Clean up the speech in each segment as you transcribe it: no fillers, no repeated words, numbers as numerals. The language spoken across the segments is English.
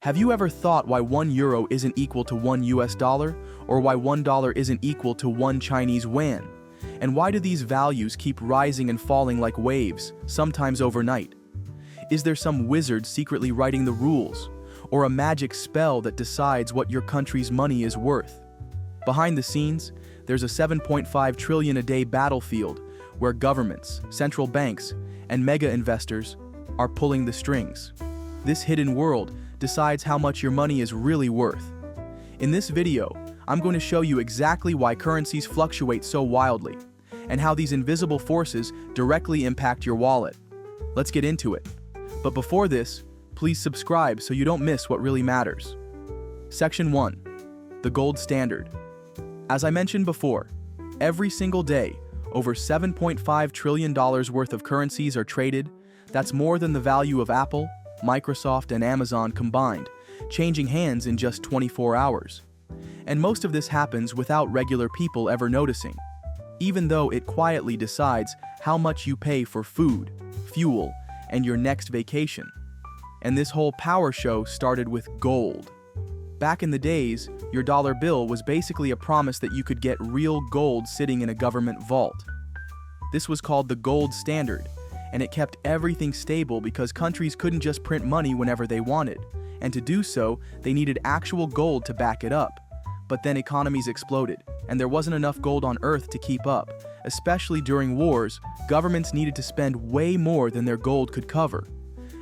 Have you ever thought why €1 isn't equal to $1 or why $1 isn't equal to 1 Chinese yuan? And why do these values keep rising and falling like waves, sometimes overnight? Is there some wizard secretly writing the rules, or a magic spell that decides what your country's money is worth? Behind the scenes, there's a 7.5 trillion a day battlefield where governments, central banks, and mega investors are pulling the strings. This hidden world decides how much your money is really worth. In this video, I'm going to show you exactly why currencies fluctuate so wildly, and how these invisible forces directly impact your wallet. Let's get into it. But before this, please subscribe so you don't miss what really matters. Section 1. The gold standard. As I mentioned before, every single day, over $7.5 trillion worth of currencies are traded. That's more than the value of Apple, Microsoft, and Amazon combined, changing hands in just 24 hours. And most of this happens without regular people ever noticing, even though it quietly decides how much you pay for food, fuel, and your next vacation. And this whole power show started with gold. Back in the days, your dollar bill was basically a promise that you could get real gold sitting in a government vault. This was called the gold standard, and it kept everything stable because countries couldn't just print money whenever they wanted, and to do so, they needed actual gold to back it up. But then economies exploded, and there wasn't enough gold on Earth to keep up. Especially during wars, governments needed to spend way more than their gold could cover.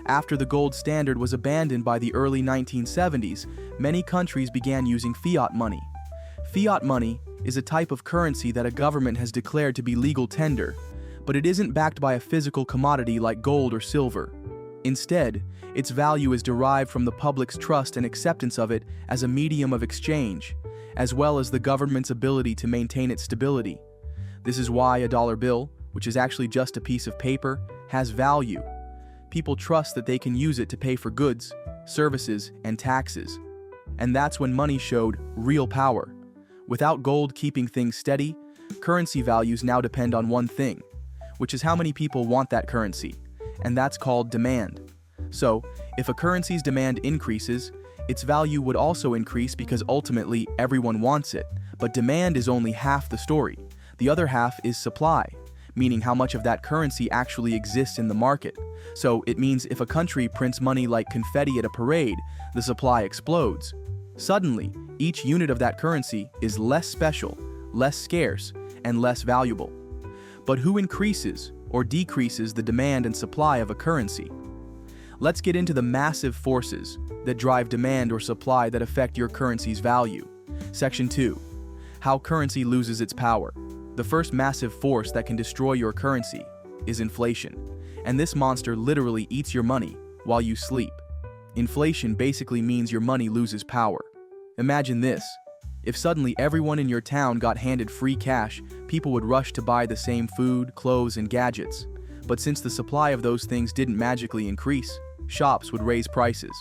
After the gold standard was abandoned by the early 1970s, many countries began using fiat money. Fiat money is a type of currency that a government has declared to be legal tender, but it isn't backed by a physical commodity like gold or silver. Instead, its value is derived from the public's trust and acceptance of it as a medium of exchange, as well as the government's ability to maintain its stability. This is why a dollar bill, which is actually just a piece of paper, has value. People trust that they can use it to pay for goods, services, and taxes. And that's when money showed real power. Without gold keeping things steady, currency values now depend on one thing, which is how many people want that currency, and that's called demand. So, if a currency's demand increases, its value would also increase because ultimately everyone wants it, but demand is only half the story. The other half is supply, meaning how much of that currency actually exists in the market. So it means if a country prints money like confetti at a parade, the supply explodes. Suddenly, each unit of that currency is less special, less scarce, and less valuable. But who increases or decreases the demand and supply of a currency? Let's get into the massive forces that drive demand or supply that affect your currency's value. Section 2. How currency loses its power. The first massive force that can destroy your currency is inflation. And this monster literally eats your money while you sleep. Inflation basically means your money loses power. Imagine this. If suddenly everyone in your town got handed free cash, people would rush to buy the same food, clothes, and gadgets. But since the supply of those things didn't magically increase, shops would raise prices.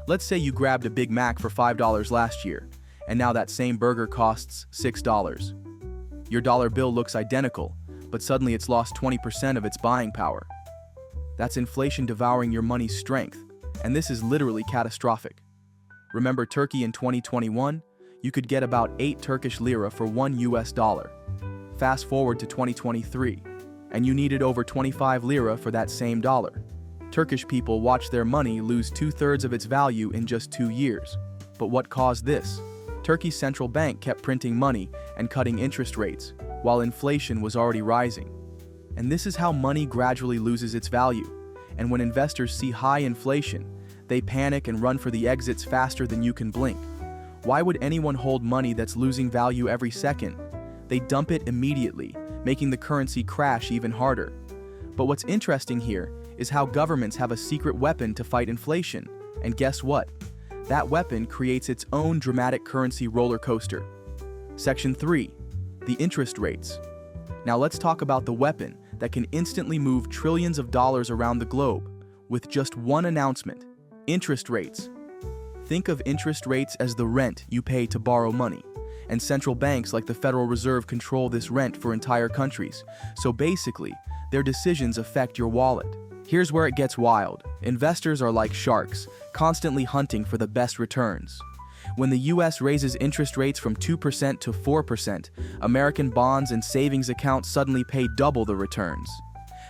Let's say you grabbed a Big Mac for $5 last year, and now that same burger costs $6. Your dollar bill looks identical, but suddenly it's lost 20% of its buying power. That's inflation devouring your money's strength, and this is literally catastrophic. Remember Turkey in 2021? You could get about 8 Turkish lira for $1. Fast forward to 2023, and you needed over 25 lira for that same dollar. Turkish people watched their money lose 2/3 of its value in just 2 years. But what caused this? Turkey's central bank kept printing money and cutting interest rates, while inflation was already rising. And this is how money gradually loses its value. And when investors see high inflation, they panic and run for the exits faster than you can blink. Why would anyone hold money that's losing value every second? They dump it immediately, making the currency crash even harder. But what's interesting here is how governments have a secret weapon to fight inflation. And guess what? That weapon creates its own dramatic currency roller coaster. Section 3. The interest rates. Now let's talk about the weapon that can instantly move trillions of dollars around the globe with just one announcement: interest rates. Think of interest rates as the rent you pay to borrow money, and central banks like the Federal Reserve control this rent for entire countries. So basically, their decisions affect your wallet. Here's where it gets wild. Investors are like sharks, constantly hunting for the best returns. When the US raises interest rates from 2% to 4%, American bonds and savings accounts suddenly pay double the returns.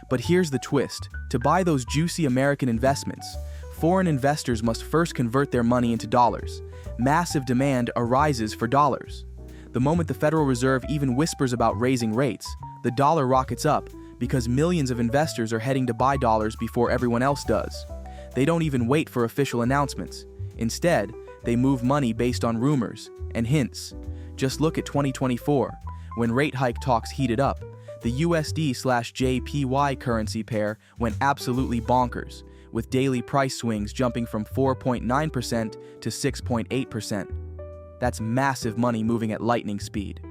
But here's the twist. To buy those juicy American investments, foreign investors must first convert their money into dollars. Massive demand arises for dollars. The moment the Federal Reserve even whispers about raising rates, the dollar rockets up because millions of investors are heading to buy dollars before everyone else does. They don't even wait for official announcements. Instead, they move money based on rumors and hints. Just look at 2024, when rate hike talks heated up. The USD/JPY currency pair went absolutely bonkers, with daily price swings jumping from 4.9% to 6.8%. That's massive money moving at lightning speed.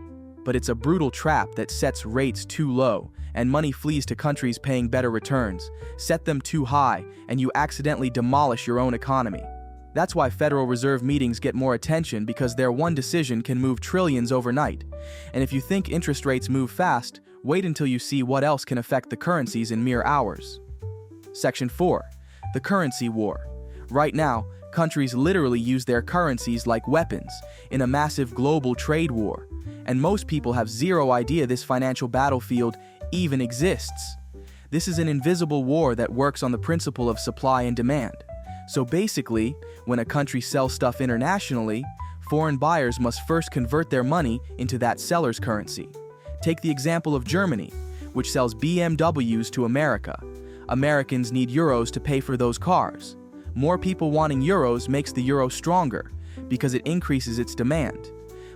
But it's a brutal trap that sets rates too low, and money flees to countries paying better returns. Set them too high, and you accidentally demolish your own economy. That's why Federal Reserve meetings get more attention, because their one decision can move trillions overnight. And if you think interest rates move fast, wait until you see what else can affect the currencies in mere hours. Section 4. The currency war. Right now, countries literally use their currencies like weapons in a massive global trade war, and most people have zero idea this financial battlefield even exists. This is an invisible war that works on the principle of supply and demand. So basically, when a country sells stuff internationally, foreign buyers must first convert their money into that seller's currency. Take the example of Germany, which sells BMWs to America. Americans need euros to pay for those cars. More people wanting euros makes the euro stronger, because it increases its demand.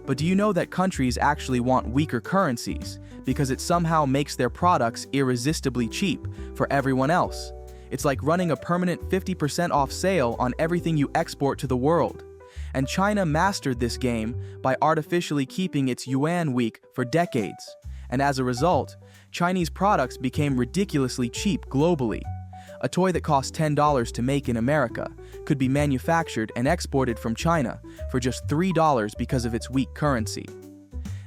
But do you know that countries actually want weaker currencies, because it somehow makes their products irresistibly cheap for everyone else? It's like running a permanent 50% off sale on everything you export to the world. And China mastered this game by artificially keeping its yuan weak for decades. And as a result, Chinese products became ridiculously cheap globally. A toy that costs $10 to make in America could be manufactured and exported from China for just $3 because of its weak currency.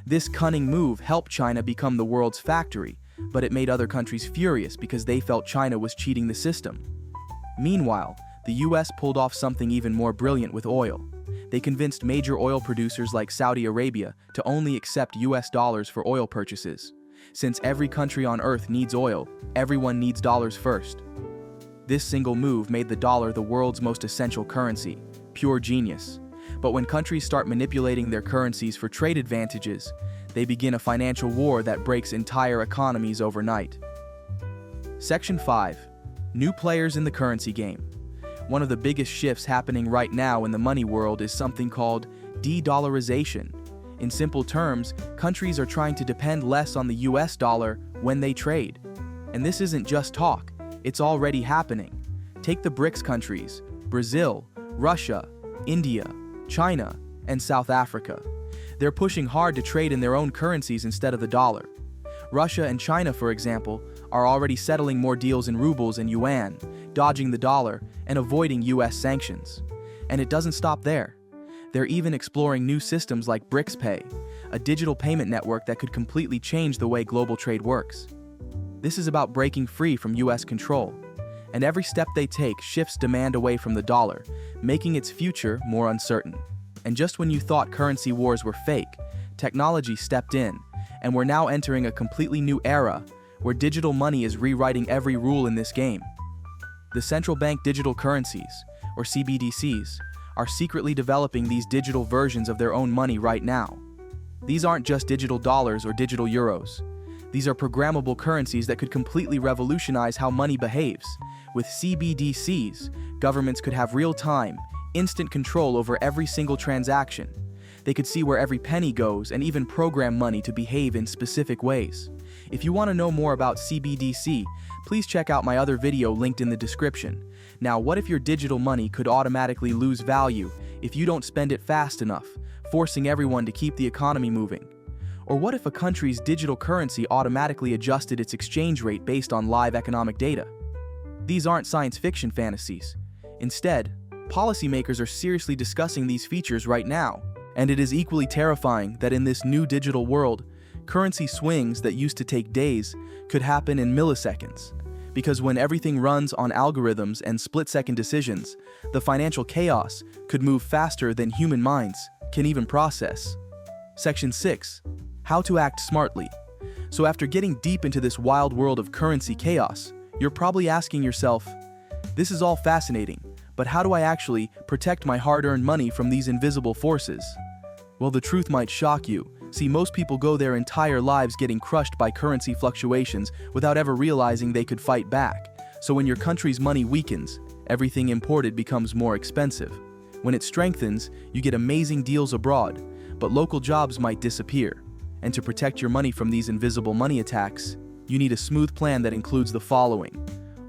This cunning move helped China become the world's factory, but it made other countries furious because they felt China was cheating the system. Meanwhile, the US pulled off something even more brilliant with oil. They convinced major oil producers like Saudi Arabia to only accept US dollars for oil purchases. Since every country on Earth needs oil, everyone needs dollars first. This single move made the dollar the world's most essential currency. Pure genius. But when countries start manipulating their currencies for trade advantages, they begin a financial war that breaks entire economies overnight. Section 5. New players in the currency game. One of the biggest shifts happening right now in the money world is something called de-dollarization. In simple terms, countries are trying to depend less on the US dollar when they trade. And this isn't just talk, it's already happening. Take the BRICS countries: Brazil, Russia, India, China, and South Africa. They're pushing hard to trade in their own currencies instead of the dollar. Russia and China, for example, are already settling more deals in rubles and yuan, dodging the dollar and avoiding US sanctions. And it doesn't stop there. They're even exploring new systems like BRICS Pay, a digital payment network that could completely change the way global trade works. This is about breaking free from US control, and every step they take shifts demand away from the dollar, making its future more uncertain. And just when you thought currency wars were fake, technology stepped in, and we're now entering a completely new era where digital money is rewriting every rule in this game. The central bank digital currencies, or CBDCs, are secretly developing these digital versions of their own money right now. These aren't just digital dollars or digital euros. These are programmable currencies that could completely revolutionize how money behaves. With CBDCs, governments could have real-time, instant control over every single transaction. They could see where every penny goes and even program money to behave in specific ways. If you want to know more about CBDC, please check out my other video linked in the description. Now, what if your digital money could automatically lose value if you don't spend it fast enough, forcing everyone to keep the economy moving? Or what if a country's digital currency automatically adjusted its exchange rate based on live economic data? These aren't science fiction fantasies. Instead, policymakers are seriously discussing these features right now. And it is equally terrifying that in this new digital world, currency swings that used to take days could happen in milliseconds. because when everything runs on algorithms and split-second decisions, the financial chaos could move faster than human minds can even process. Section 6. How to act smartly. So after getting deep into this wild world of currency chaos, you're probably asking yourself, this is all fascinating, but how do I actually protect my hard-earned money from these invisible forces? Well, the truth might shock you. See, most people go their entire lives getting crushed by currency fluctuations without ever realizing they could fight back. So when your country's money weakens, everything imported becomes more expensive. When it strengthens, you get amazing deals abroad, but local jobs might disappear. And to protect your money from these invisible money attacks, you need a smooth plan that includes the following.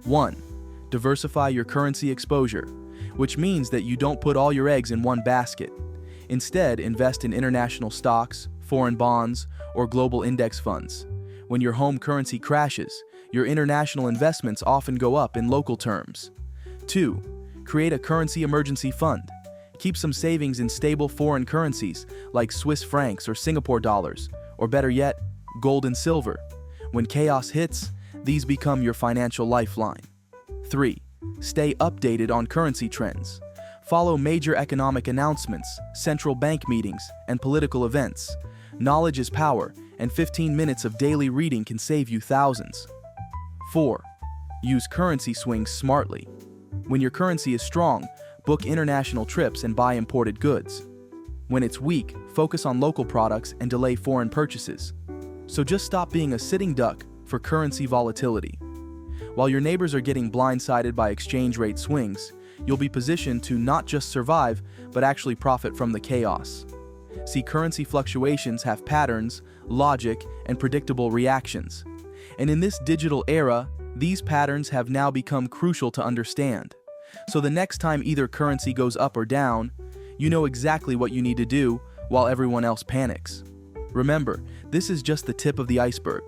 1. Diversify your currency exposure, which means that you don't put all your eggs in one basket. Instead, invest in international stocks, foreign bonds, or global index funds. When your home currency crashes, your international investments often go up in local terms. 2. Create a currency emergency fund. Keep some savings in stable foreign currencies like Swiss francs or Singapore dollars, or better yet, gold and silver. When chaos hits, these become your financial lifeline. 3. Stay updated on currency trends. Follow major economic announcements, central bank meetings, and political events. Knowledge is power, and 15 minutes of daily reading can save you thousands. 4. Use currency swings smartly. When your currency is strong, book international trips and buy imported goods. When it's weak, focus on local products and delay foreign purchases. So just stop being a sitting duck for currency volatility. While your neighbors are getting blindsided by exchange rate swings, you'll be positioned to not just survive, but actually profit from the chaos. See, currency fluctuations have patterns, logic, and predictable reactions. And in this digital era, these patterns have now become crucial to understand. So the next time either currency goes up or down, you know exactly what you need to do while everyone else panics. Remember, this is just the tip of the iceberg.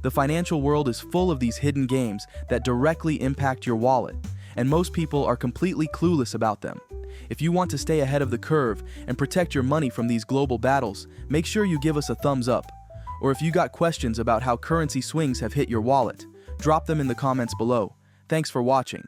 The financial world is full of these hidden games that directly impact your wallet, and most people are completely clueless about them. If you want to stay ahead of the curve and protect your money from these global battles, make sure you give us a thumbs up. Or if you got questions about how currency swings have hit your wallet, drop them in the comments below. Thanks for watching.